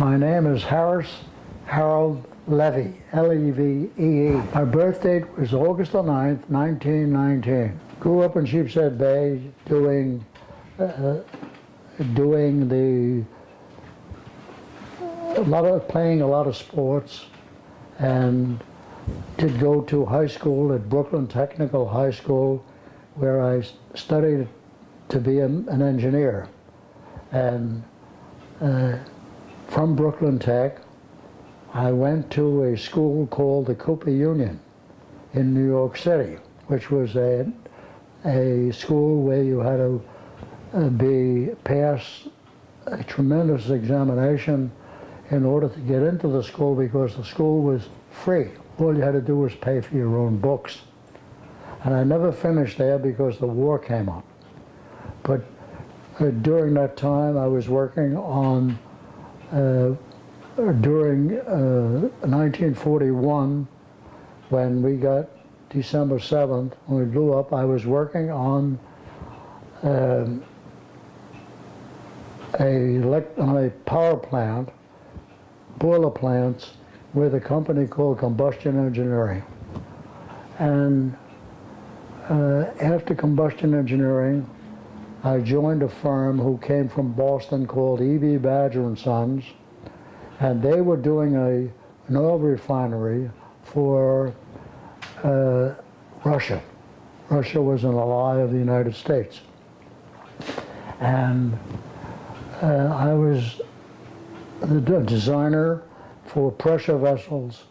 My name is Harold Levee, L-E-V-E-E. My birth date was August the 9th, 1919. Grew up in Sheepshead Bay doing playing a lot of sports, and did go to high school at Brooklyn Technical High School, where I studied to be an engineer. And from Brooklyn Tech, I went to a school called the Cooper Union in New York City, which was a school where you had to pass a tremendous examination in order to get into the school, because the school was free. All you had to do was pay for your own books. And I never finished there because the war came up. But during that time, I was working on, during 1941, when we got December 7th, when we blew up, I was working on a power plant, boiler plants, with a company called Combustion Engineering. And after Combustion Engineering, I joined a firm who came from Boston called E.B. Badger and Sons, and they were doing an oil refinery for Russia. Russia was an ally of the United States. And I was the designer for pressure vessels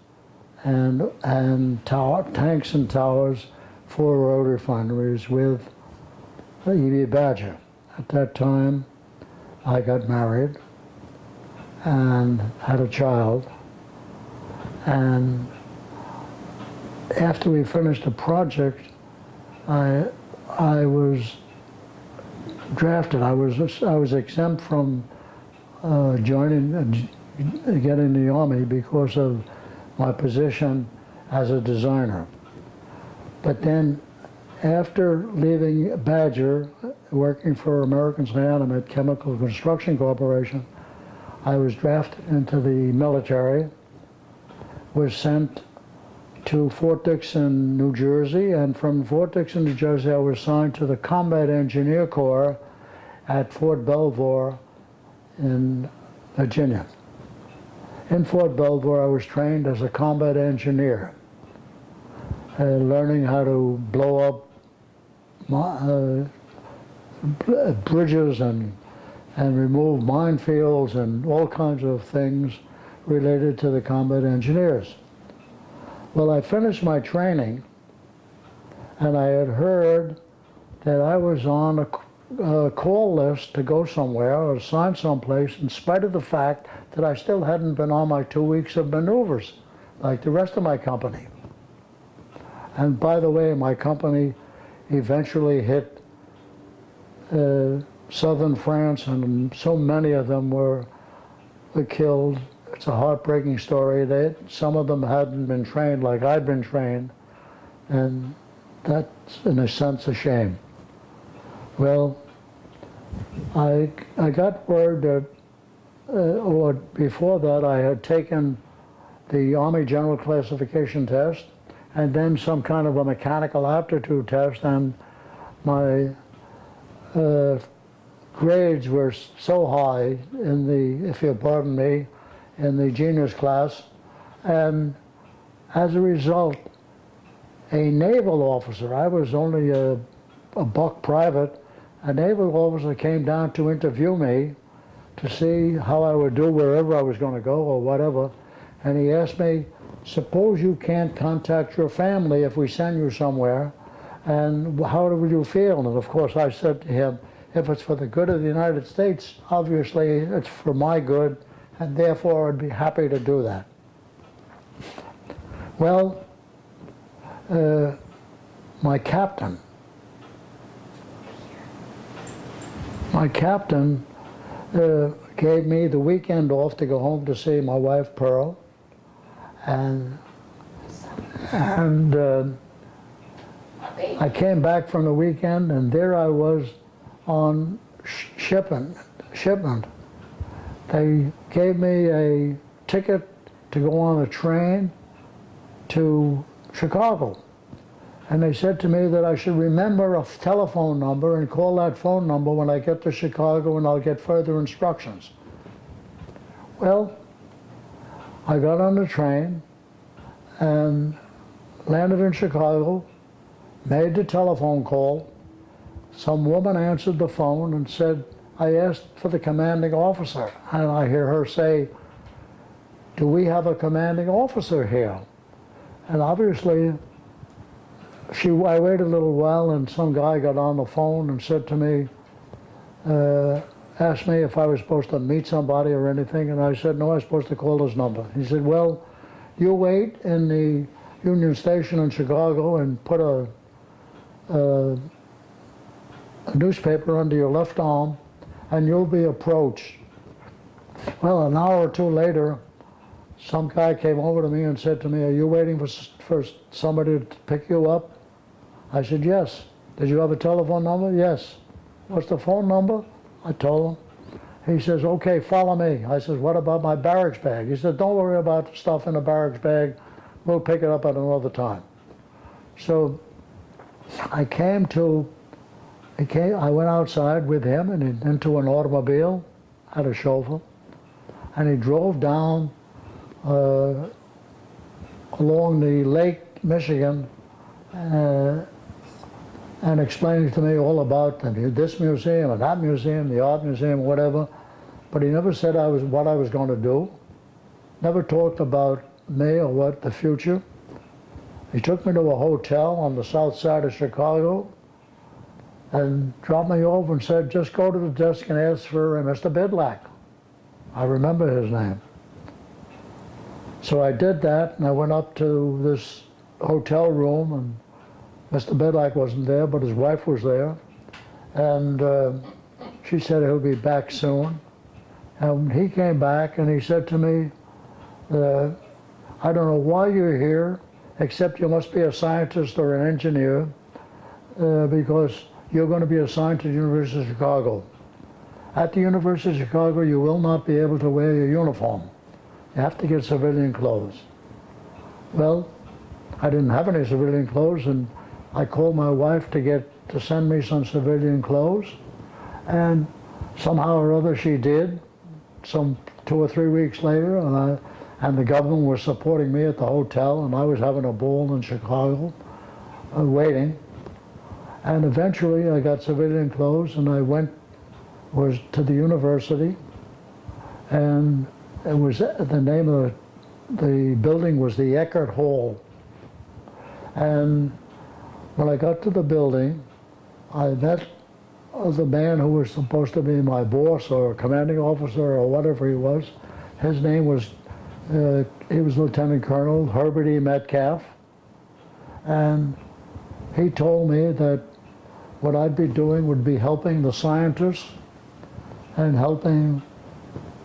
and tanks and towers for oil refineries with E.B. Badger. At that time, I got married and had a child. And after we finished the project, I was drafted. I was exempt from getting the Army because of my position as a designer. But then, after leaving Badger, working for American Cyanamid Chemical Construction Corporation, I was drafted into the military, was sent to Fort Dixon, New Jersey, and from Fort Dixon, New Jersey, I was assigned to the Combat Engineer Corps at Fort Belvoir in Virginia. In Fort Belvoir, I was trained as a combat engineer, learning how to blow up bridges and remove minefields and all kinds of things related to the combat engineers. Well, I finished my training, and I had heard that I was on a call list to go somewhere or assigned someplace, in spite of the fact that I still hadn't been on my 2 weeks of maneuvers like the rest of my company. And by the way, my company eventually hit southern France, and so many of them were killed. It's a heartbreaking story. Some of them hadn't been trained like I'd been trained, and that's, in a sense, a shame. Well, I got word that, or before that, I had taken the Army General Classification Test, and then some kind of a mechanical aptitude test, and my grades were so high in the, if you'll pardon me, in the genius class, and as a result, a naval officer, I was only a buck private, a naval officer came down to interview me to see how I would do wherever I was going to go or whatever, and he asked me, suppose you can't contact your family if we send you somewhere, and how would you feel? And of course I said to him, if it's for the good of the United States, obviously it's for my good, and therefore I'd be happy to do that. Well, my captain gave me the weekend off to go home to see my wife Pearl, and I came back from the weekend, and there I was on shipment They gave me a ticket to go on a train to Chicago. And they said to me that I should remember a telephone number and call that phone number when I get to Chicago, and I'll get further instructions. Well, I got on the train and landed in Chicago, made the telephone call. Some woman answered the phone and said, I asked for the commanding officer. And I hear her say, do we have a commanding officer here? And obviously, I waited a little while, and some guy got on the phone and said to me, asked me if I was supposed to meet somebody or anything, and I said, no, I was supposed to call this number. He said, well, you wait in the Union Station in Chicago and put a newspaper under your left arm, and you'll be approached. Well, an hour or two later, some guy came over to me and said to me, are you waiting for somebody to pick you up? I said, yes. Did you have a telephone number? Yes. What's the phone number? I told him. He says, okay, follow me. I said, what about my barracks bag? He said, don't worry about the stuff in the barracks bag. We'll pick it up at another time. So I went outside with him and into an automobile, had a chauffeur, and he drove down along the Lake Michigan and explaining to me all about this museum and that museum, the art museum, whatever. But he never said what I was going to do. Never talked about me or what the future. He took me to a hotel on the south side of Chicago and dropped me over and said, just go to the desk and ask for Mr. Bidlack. I remember his name. So I did that, and I went up to this hotel room, and Mr. Bidlack wasn't there, but his wife was there. And she said he'll be back soon. And he came back and he said to me, I don't know why you're here, except you must be a scientist or an engineer, because you're going to be assigned to the University of Chicago. At the University of Chicago, you will not be able to wear your uniform. You have to get civilian clothes. Well, I didn't have any civilian clothes, and I called my wife to send me some civilian clothes, and somehow or other she did. Some 2 or 3 weeks later, and the government was supporting me at the hotel, and I was having a ball in Chicago, waiting. And eventually I got civilian clothes, and I was to the university, and it was the name of the building was the Eckert Hall. And when I got to the building, I met the man who was supposed to be my boss or commanding officer or whatever he was. His name was, he was Lieutenant Colonel Herbert E. Metcalf. And he told me that what I'd be doing would be helping the scientists and helping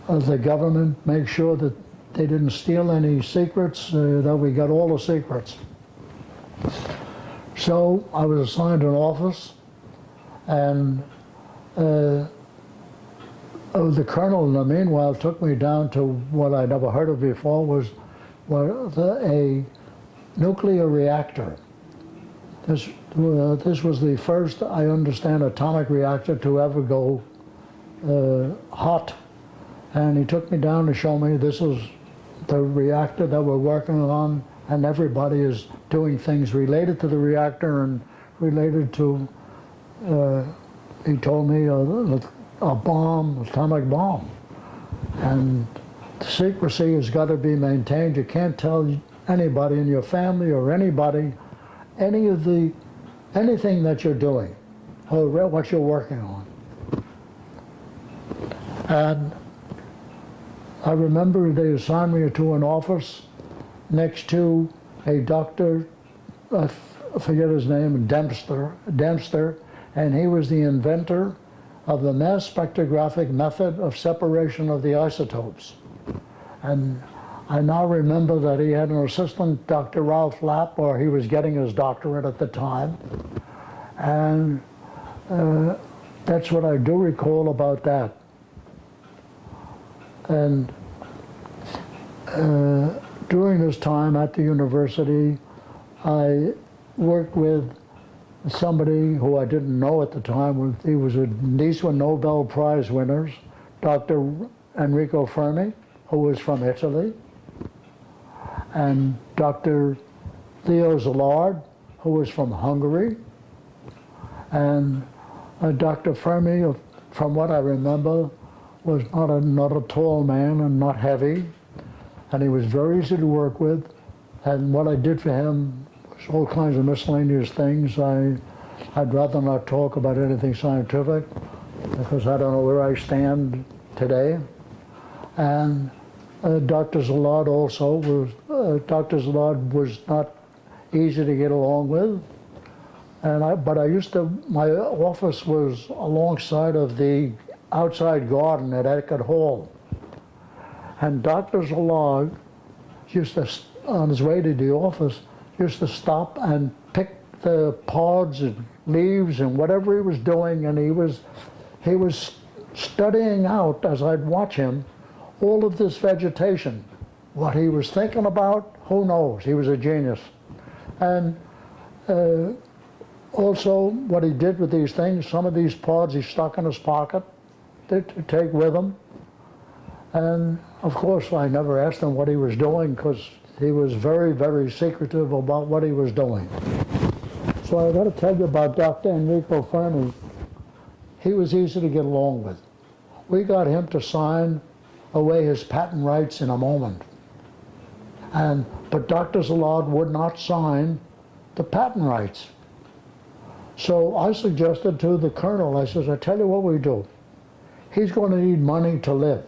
the government make sure that they didn't steal any secrets, that we got all the secrets. So I was assigned an office, and the colonel in the meanwhile took me down to what I never heard of before, was a nuclear reactor. This was the first, I understand, atomic reactor to ever go hot. And he took me down to show me this is the reactor that we're working on, and everybody is doing things related to the reactor and related to, he told me, a bomb, atomic bomb. And secrecy has got to be maintained. You can't tell anybody in your family or anybody anything that you're doing or what you're working on. And I remember they assigned me to an office next to a doctor, I forget his name, Dempster, and he was the inventor of the mass spectrographic method of separation of the isotopes. And I now remember that he had an assistant, Dr. Ralph Lapp, or he was getting his doctorate at the time. And that's what I do recall about that. And during this time at the university, I worked with somebody who I didn't know at the time. These were Nobel Prize winners, Dr. Enrico Fermi, who was from Italy, and Dr. Szilard, who was from Hungary, and Dr. Fermi, from what I remember, was not a tall man and not heavy, and he was very easy to work with. And what I did for him was all kinds of miscellaneous things. I'd rather not talk about anything scientific because I don't know where I stand today. And Dr. Szilard also was, Dr. Szilard was not easy to get along with. But my office was alongside of the outside garden at Eckert Hall. And Dr. Szilard used to, on his way to the office, used to stop and pick the pods and leaves and whatever he was doing, and he was studying out, as I'd watch him, all of this vegetation. What he was thinking about, who knows? He was a genius. And also, what he did with these things, some of these pods he stuck in his pocket to take with him. And of course, I never asked him what he was doing because he was very, very secretive about what he was doing. So I got to tell you about Dr. Enrico Fermi. He was easy to get along with. We got him to sign away his patent rights in a moment. But Dr. Szilard would not sign the patent rights. So I suggested to the colonel, I says, I tell you what we do. He's going to need money to live.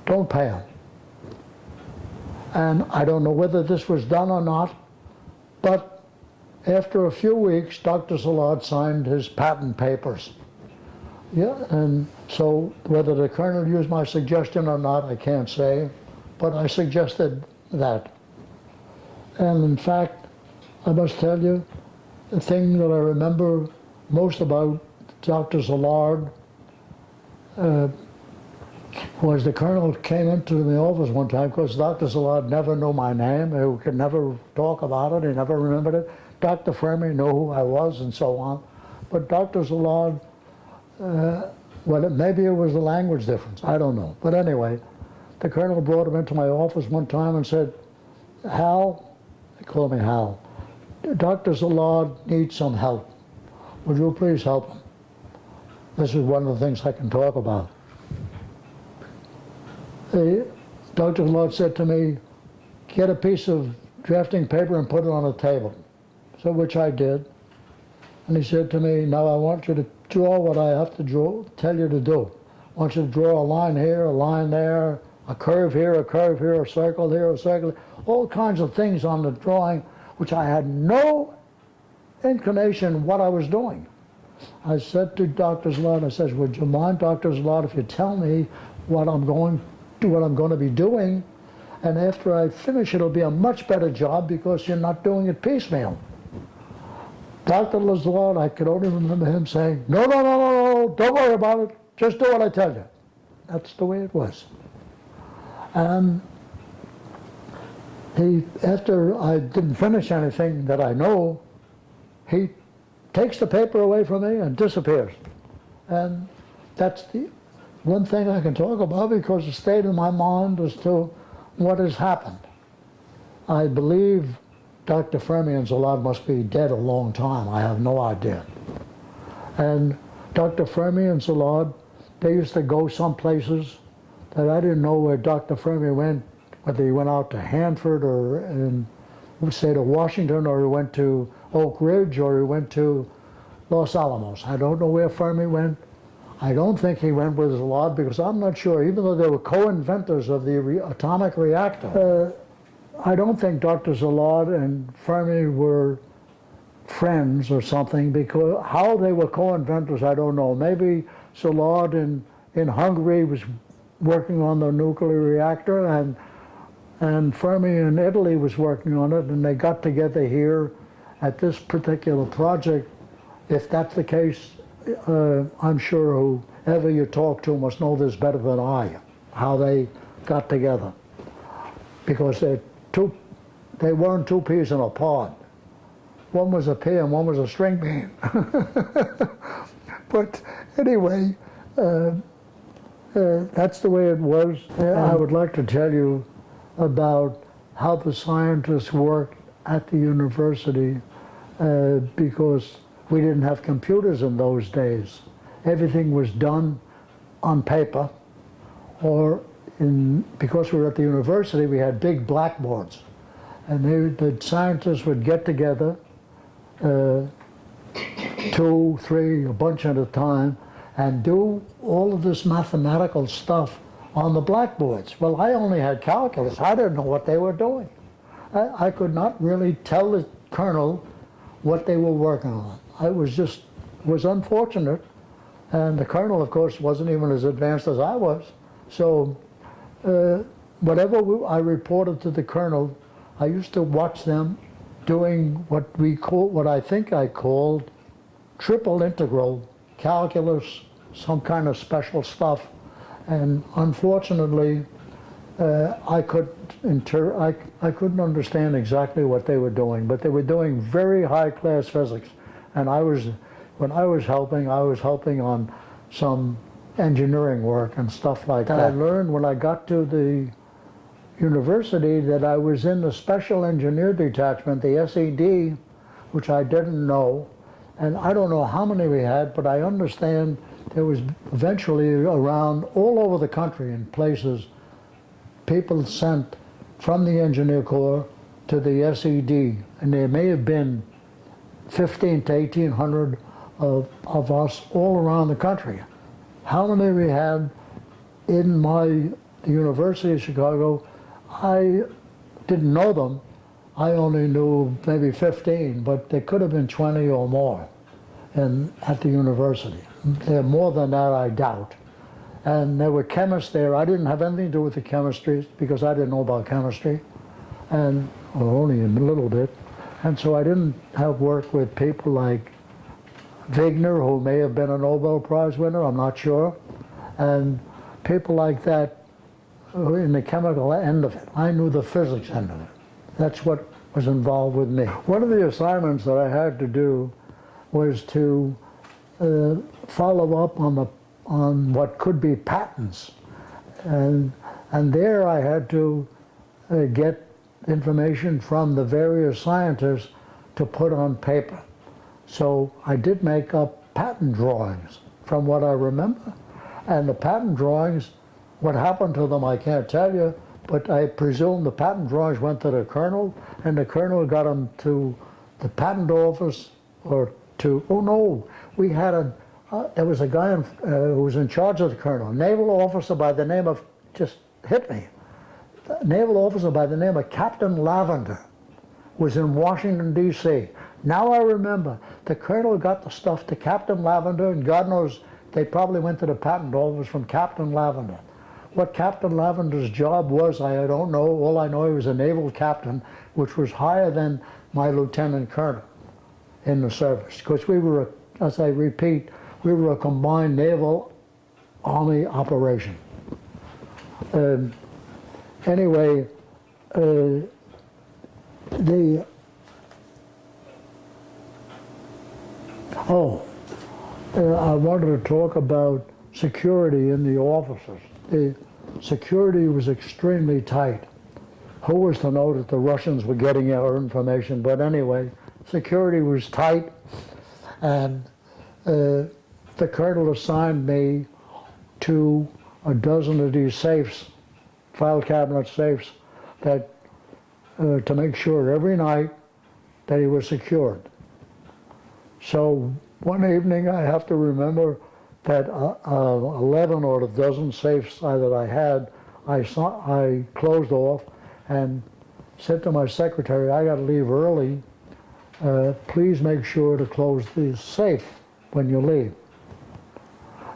Don't pay him. And I don't know whether this was done or not, but after a few weeks, Dr. Szilard signed his patent papers. Yeah, and so whether the colonel used my suggestion or not, I can't say, but I suggested that. And in fact, I must tell you, the thing that I remember most about Dr. Szilard was the colonel came into the office one time, because Dr. Szilard never knew my name. He could never talk about it. He never remembered it. Dr. Fermi knew who I was and so on. But Dr. Szilard, well, maybe it was the language difference. I don't know. But anyway, the colonel brought him into my office one time and said, Hal, they call me Hal, Dr. Szilard needs some help. Would you please help him? This is one of the things I can talk about. Dr. Szilard said to me, get a piece of drafting paper and put it on the table. So which I did. And he said to me, now I want you to draw what I have to draw, tell you to do. I want you to draw a line here, a line there, a curve here, a circle here, a circle here, all kinds of things on the drawing which I had no inclination what I was doing. I said to Dr. Szilard, I said, would you mind, Dr. Szilard, if you tell me what I'm going to be doing, and after I finish it'll be a much better job because you're not doing it piecemeal. Dr. Szilard, I could only remember him saying, no, don't worry about it, just do what I tell you. That's the way it was. And after I didn't finish anything that I know, he takes the paper away from me and disappears. And that's the one thing I can talk about because it stayed in my mind as to what has happened. I believe Dr. Fermi and Szilard must be dead a long time. I have no idea. And Dr. Fermi and Szilard, they used to go some places that I didn't know where Dr. Fermi went, whether he went out to Hanford or in, say, to Washington, or he went to Oak Ridge, or he went to Los Alamos. I don't know where Fermi went. I don't think he went with Szilard because I'm not sure, even though they were co-inventors of the atomic reactor. I don't think Dr. Szilard and Fermi were friends or something, because how they were co-inventors, I don't know. Maybe Szilard in Hungary was working on the nuclear reactor, and Fermi in Italy was working on it, and they got together here at this particular project. If that's the case, I'm sure whoever you talk to must know this better than I. how they got together, because they weren't two peas in a pod. One was a pea and one was a string bean. But anyway, that's the way it was. I would like to tell you about how the scientists worked at the university, because we didn't have computers in those days. Everything was done on paper, or because we were at the university, we had big blackboards. And the scientists would get together, 2, 3, a bunch at a time, and do all of this mathematical stuff on the blackboards. Well, I only had calculus. I didn't know what they were doing. I could not really tell the colonel what they were working on. I was unfortunate. And the colonel, of course, wasn't even as advanced as I was. So whatever I reported to the colonel, I used to watch them doing what I think I called triple integral calculus, some kind of special stuff. And unfortunately, I couldn't understand exactly what they were doing, but they were doing very high-class physics. And when I was helping on some engineering work and stuff like that. I learned when I got to the university that I was in the Special Engineering Detachment, the SED, which I didn't know. And I don't know how many we had, but I understand there was eventually around all over the country in places, people sent from the Engineer Corps to the SED. And there may have been 15 to 1,800 of us all around the country. How many we had in the University of Chicago, I didn't know them. I only knew maybe 15, but there could have been 20 or more at the university. There more than that, I doubt. And there were chemists there. I didn't have anything to do with the chemistry because I didn't know about chemistry, or only a little bit. And so I didn't have work with people like Wigner, who may have been a Nobel Prize winner, I'm not sure, and people like that in the chemical end of it. I knew the physics end of it. That's what was involved with me. One of the assignments that I had to do was to follow up on what could be patents, and there I had to get information from the various scientists to put on paper. So I did make up patent drawings from what I remember. And the patent drawings, what happened to them I can't tell you, but I presume the patent drawings went to the colonel, and the colonel got them to the patent office, or to, oh no, we had there was a guy who was in charge of the colonel, a naval officer by the name of, just hit me, a naval officer by the name of Captain Lavender was in Washington, D.C. Now I remember, the colonel got the stuff to Captain Lavender, and God knows they probably went to the patent office from Captain Lavender. What Captain Lavender's job was, I don't know. All I know, he was a naval captain, which was higher than my lieutenant colonel in the service. Because we were, as I repeat, we were a combined naval-army operation. Anyway, I wanted to talk about security in the offices. The security was extremely tight. Who was to know that the Russians were getting our information? But anyway, security was tight, and the colonel assigned me to a dozen of these safes, file cabinet safes, that to make sure every night that he was secured. So one evening, I have to remember that 11 or a dozen safes that I had, I closed off and said to my secretary, I got to leave early. Please make sure to close the safe when you leave.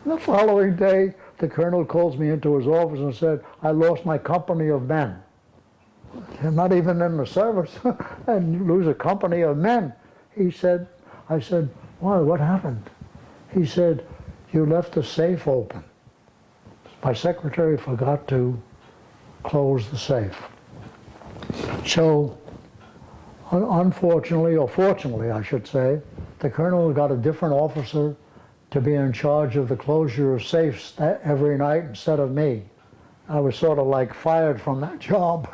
The following day, the colonel calls me into his office and said, I lost my company of men. I'm not even in the service, and you lose a company of men. He said, I said, why, what happened? He said, you left the safe open. my secretary forgot to close the safe. So, unfortunately, or fortunately I should say, the colonel got a different officer to be in charge of the closure of safes every night instead of me. I was sort of like fired from that job.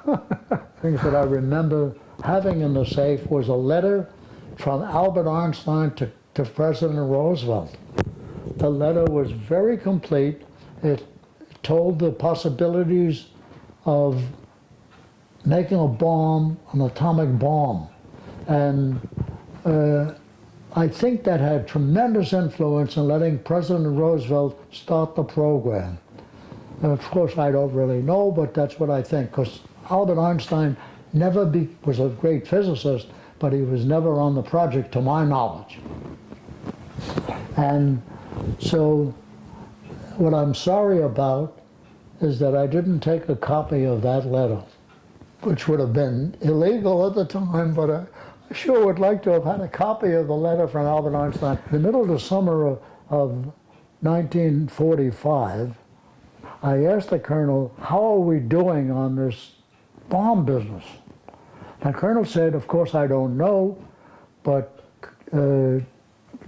Things that I remember having in the safe was a letter from Albert Einstein to President Roosevelt. The letter was very complete. It told the possibilities of making a bomb, an atomic bomb. And I think that had tremendous influence in letting President Roosevelt start the program. And of course, I don't really know, but that's what I think, because Albert Einstein was a great physicist, but he was never on the project to my knowledge. And so what I'm sorry about is that I didn't take a copy of that letter, which would have been illegal at the time, but I sure would like to have had a copy of the letter from Albert Einstein. In the middle of the summer of 1945, I asked the colonel, how are we doing on this bomb business? The colonel said, of course I don't know, but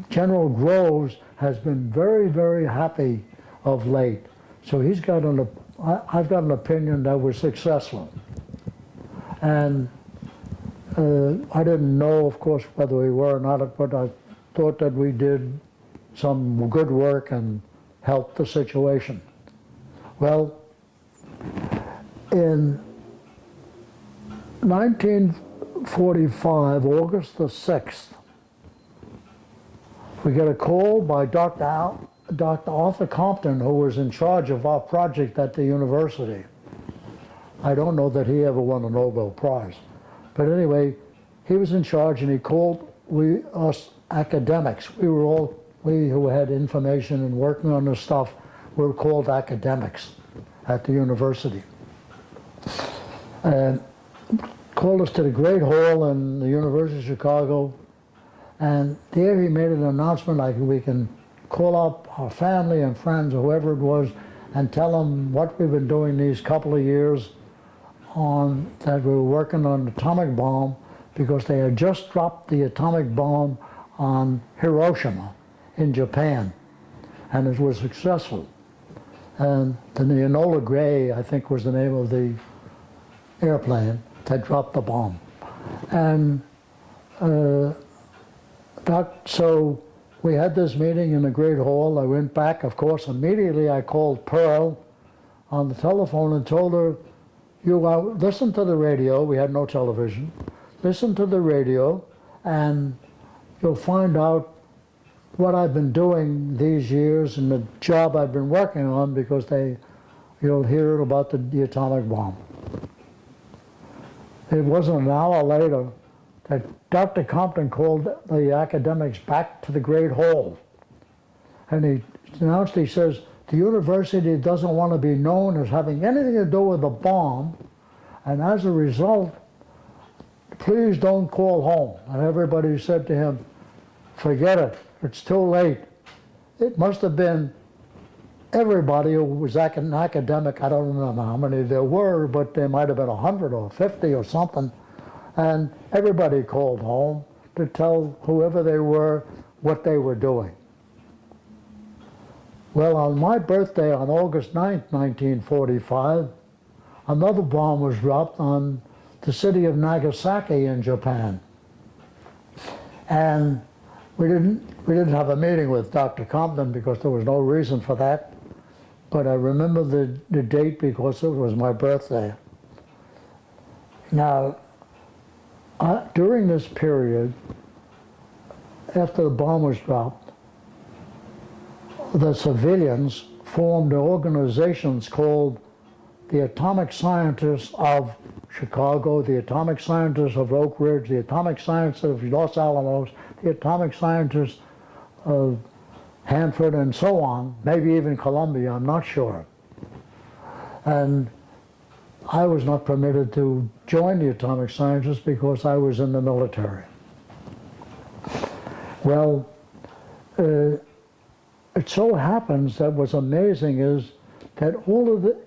General Groves has been very, very happy of late. So I've got an opinion that we're successful. And I didn't know, of course, whether we were or not, but I thought that we did some good work and helped the situation. Well, in 1945, August the 6th, we get a call by Dr. Arthur Compton, who was in charge of our project at the university. I don't know that he ever won a Nobel Prize. But anyway, he was in charge, and he called us academics. We who had information and working on this stuff were called academics at the university. And called us to the Great Hall in the University of Chicago, and there he made an announcement like we can call up our family and friends or whoever it was and tell them what we've been doing these couple of years that we were working on an atomic bomb, because they had just dropped the atomic bomb on Hiroshima in Japan, and it was successful. And the Enola Gay, I think, was the name of the airplane that dropped the bomb. And so we had this meeting in the Great Hall. I went back, of course, immediately I called Pearl on the telephone and told her, listen to the radio. We had no television. Listen to the radio, and you'll find out what I've been doing these years and the job I've been working on, because you'll hear about the atomic bomb. It wasn't an hour later that Dr. Compton called the academics back to the Great Hall. And he announced, he says, the university doesn't want to be known as having anything to do with the bomb, and as a result, please don't call home. And everybody said to him, forget it, it's too late. It must have been everybody who was an academic. I don't remember how many there were, but there might have been 100 or 50 or something. And everybody called home to tell whoever they were what they were doing. Well, on my birthday, on August 9th, 1945, another bomb was dropped on the city of Nagasaki in Japan. And we didn't have a meeting with Dr. Compton because there was no reason for that. But I remember the date because it was my birthday. Now, during this period, after the bomb was dropped, the civilians formed organizations called the Atomic Scientists of Chicago, the Atomic Scientists of Oak Ridge, the Atomic Scientists of Los Alamos, the Atomic Scientists of Hanford, and so on, maybe even Columbia, I'm not sure. And I was not permitted to join the Atomic Scientists because I was in the military. Well, it so happens that what's amazing is that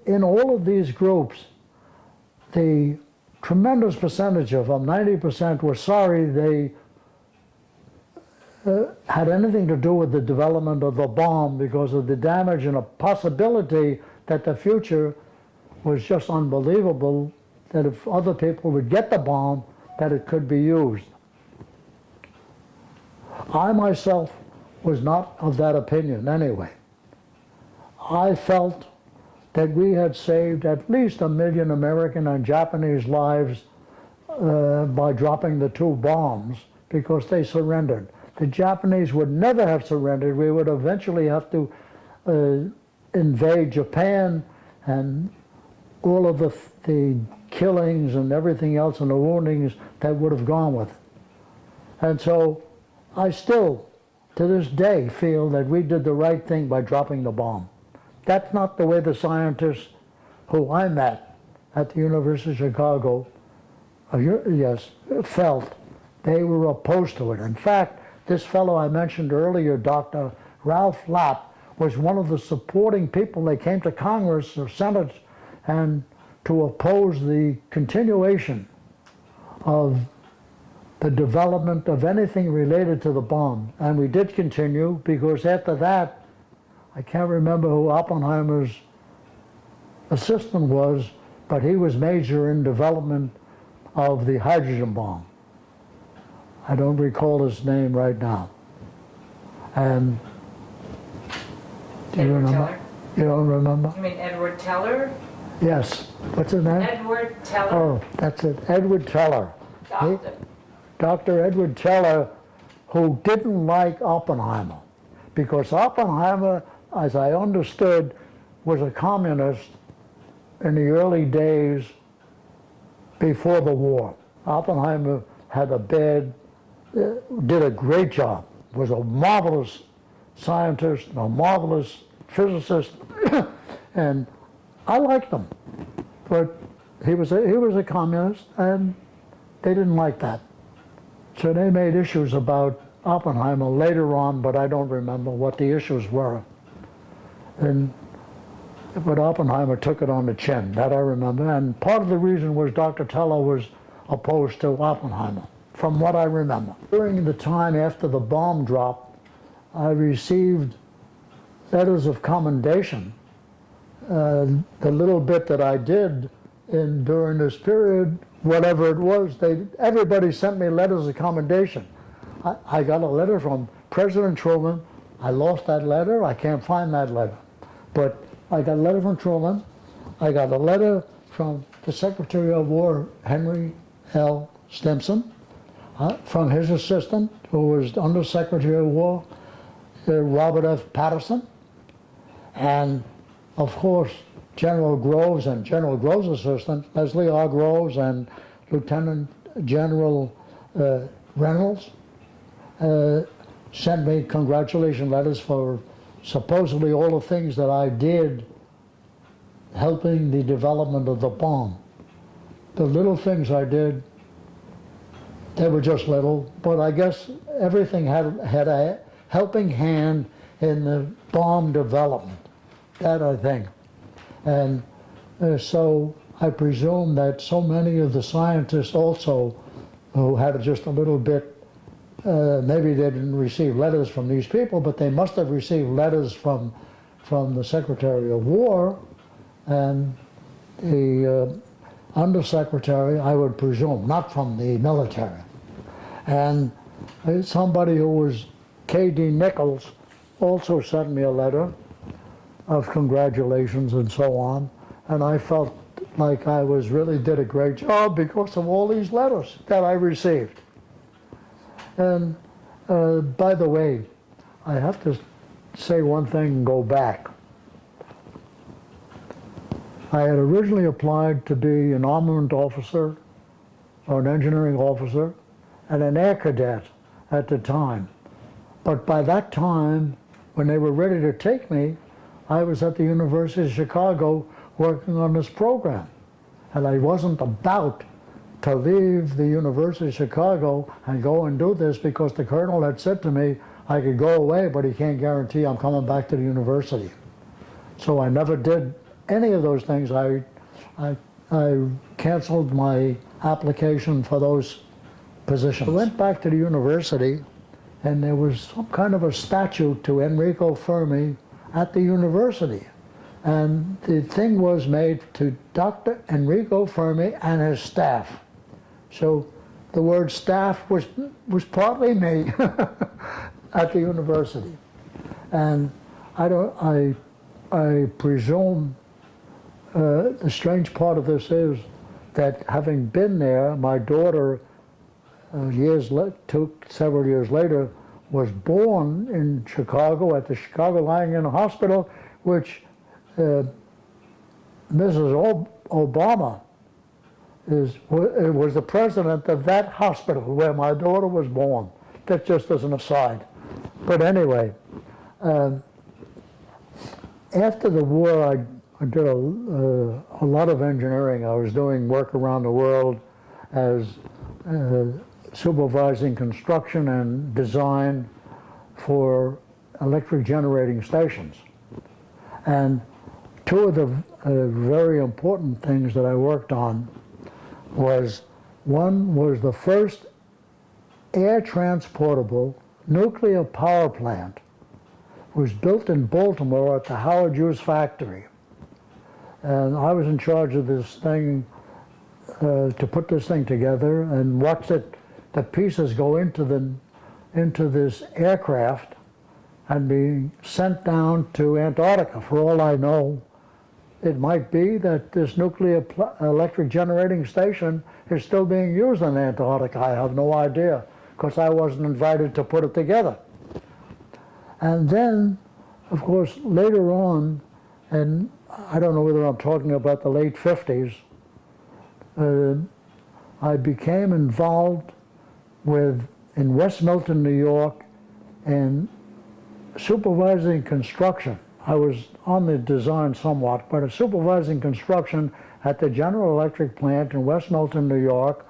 in all of these groups, the tremendous percentage of them, 90%, were sorry they had anything to do with the development of the bomb because of the damage and a possibility that the future was just unbelievable, that if other people would get the bomb, that it could be used. I myself was not of that opinion anyway. I felt that we had saved at least 1 million American and Japanese lives by dropping the 2 bombs because they surrendered. The Japanese would never have surrendered. We would eventually have to invade Japan, and all of the killings and everything else and the woundings that would have gone with it. And so I still, to this day, feel that we did the right thing by dropping the bomb. That's not the way the scientists who I met at the University of Chicago felt. They were opposed to it. In fact, this fellow I mentioned earlier, Dr. Ralph Lapp, was one of the supporting people. They came to Congress or Senate and to oppose the continuation of the development of anything related to the bomb. And we did continue because after that, I can't remember who Oppenheimer's assistant was, but he was major in development of the hydrogen bomb. I don't recall his name right now. And do you remember? Teller. You don't remember? You mean Edward Teller? Yes. What's his name? Edward Teller. Oh, that's it. Edward Teller. Doctor. Dr. Edward Teller, who didn't like Oppenheimer, because Oppenheimer, as I understood, was a communist in the early days before the war. Oppenheimer had did a great job, was a marvelous scientist, a marvelous physicist, and I liked him. But he was a communist, and they didn't like that. So they made issues about Oppenheimer later on, but I don't remember what the issues were. But Oppenheimer took it on the chin, that I remember. And part of the reason was Dr. Teller was opposed to Oppenheimer, from what I remember. During the time after the bomb dropped, I received letters of commendation. The little bit that I did during this period, whatever it was, everybody sent me letters of commendation. I got a letter from President Truman. I lost that letter. I can't find that letter. But I got a letter from Truman. I got a letter from the Secretary of War, Henry L. Stimson, from his assistant, who was Under Secretary of War, Robert F. Patterson, and of course, General Groves and General Groves' assistant, Leslie R. Groves, and Lieutenant General Reynolds sent me congratulation letters for supposedly all the things that I did helping the development of the bomb. The little things I did, they were just little, but I guess everything had a helping hand in the bomb development, that I think. And so I presume that so many of the scientists also who had just a little bit, maybe they didn't receive letters from these people, but they must have received letters from the Secretary of War and the Undersecretary, I would presume, not from the military. And somebody who was K.D. Nichols also sent me a letter of congratulations and so on, and I felt like I really did a great job because of all these letters that I received. And by the way, I have to say one thing and go back. I had originally applied to be an armament officer or an engineering officer and an air cadet at the time. But by that time, when they were ready to take me, I was at the University of Chicago working on this program. And I wasn't about to leave the University of Chicago and go and do this because the colonel had said to me, I could go away, but he can't guarantee I'm coming back to the university. So I never did any of those things. I canceled my application for those positions. I went back to the university, and there was some kind of a statue to Enrico Fermi at the university. And the thing was made to Dr. Enrico Fermi and his staff. So the word staff was partly me at the university. And I presume the strange part of this is that having been there, my daughter, several years later, was born in Chicago at the Chicago Lying-in Hospital, which Mrs. Obama was the president of that hospital where my daughter was born. That just as an aside. But anyway, after the war, I did a lot of engineering. I was doing work around the world as supervising construction and design for electric generating stations. And two of the very important things that I worked on one was the first air transportable nuclear power plant was built in Baltimore at the Howard Hughes factory. And I was in charge of this thing, to put this thing together and watch the pieces go into this aircraft and be sent down to Antarctica. For all I know, it might be that this nuclear electric generating station is still being used in Antarctica. I have no idea, because I wasn't invited to put it together. And then, of course, later on, and I don't know whether I'm talking about the late 50s, I became involved in West Milton, New York, in supervising construction. I was on the design somewhat, but supervising construction at the General Electric plant in West Milton, New York,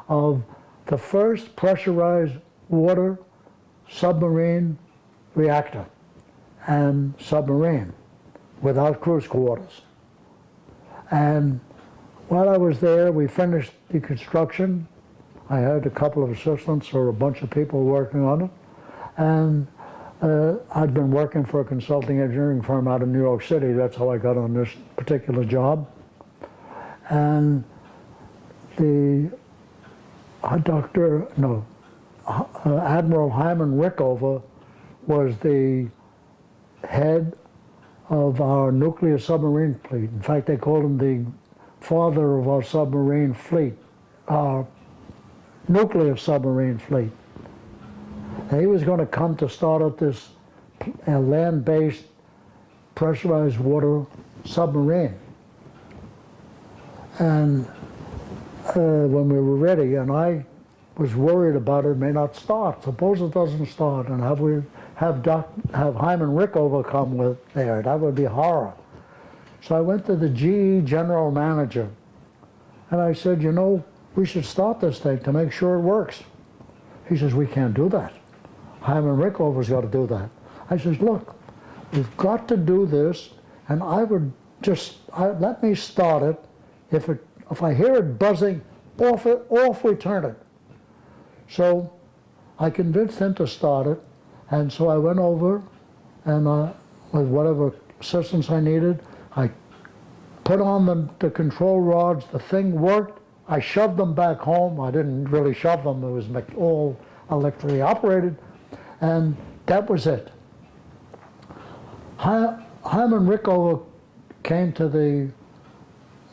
of the first pressurized water submarine reactor and submarine without cruise quarters. And while I was there, we finished the construction. I had a couple of assistants or a bunch of people working on it. And I'd been working for a consulting engineering firm out of New York City. That's how I got on this particular job. And Admiral Hyman Rickover was the head of our nuclear submarine fleet. In fact, they called him the father of our submarine fleet, our nuclear submarine fleet. And he was going to come to start up this land-based pressurized water submarine. And when we were ready, and I was worried about it may not start. Suppose it doesn't start, and have Hyman Rickover come there. That would be horror. So I went to the GE general manager, and I said, you know, we should start this thing to make sure it works. He says, we can't do that. Hyman Rickover's got to do that. I says, look, we've got to do this, and I would let me start it. If I hear it buzzing, off we turn it. So I convinced him to start it, and so I went over, and with whatever assistance I needed, I put on the control rods. The thing worked. I shoved them back home. I didn't really shove them. It was all electrically operated, and that was it. Hyman Rickover came to the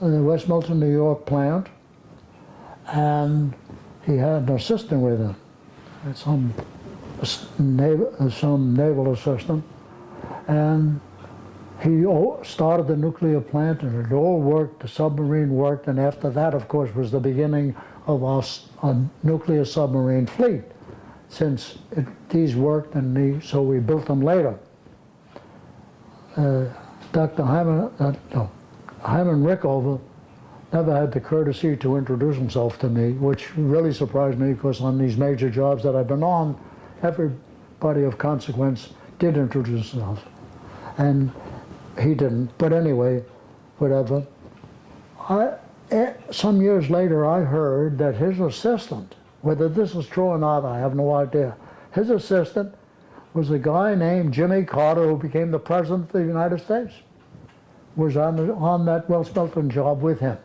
West Milton, New York plant, and he had an assistant with him, some naval assistant, and he started the nuclear plant, and it all worked. The submarine worked, and after that, of course, was the beginning of our nuclear submarine fleet, since these worked, and so we built them later. Dr. Hyman Rickover never had the courtesy to introduce himself to me, which really surprised me, because on these major jobs that I've been on, everybody of consequence did introduce themselves. And he didn't, but anyway, whatever. Some years later, I heard that his assistant, whether this is true or not, I have no idea. His assistant was a guy named Jimmy Carter, who became the President of the United States. Was on that well smelting job with him.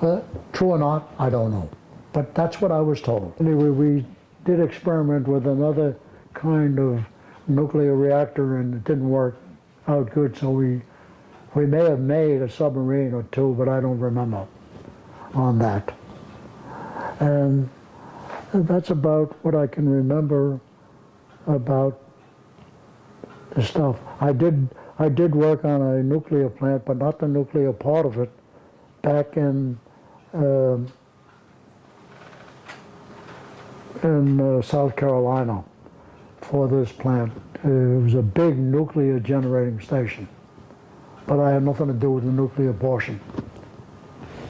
True or not, I don't know. But that's what I was told. Anyway, we did experiment with another kind of nuclear reactor, and it didn't work out good, so we may have made a submarine or two, but I don't remember on that. And that's about what I can remember about the stuff. I did work on a nuclear plant, but not the nuclear part of it, back in South Carolina for this plant. It was a big nuclear generating station, but I had nothing to do with the nuclear portion.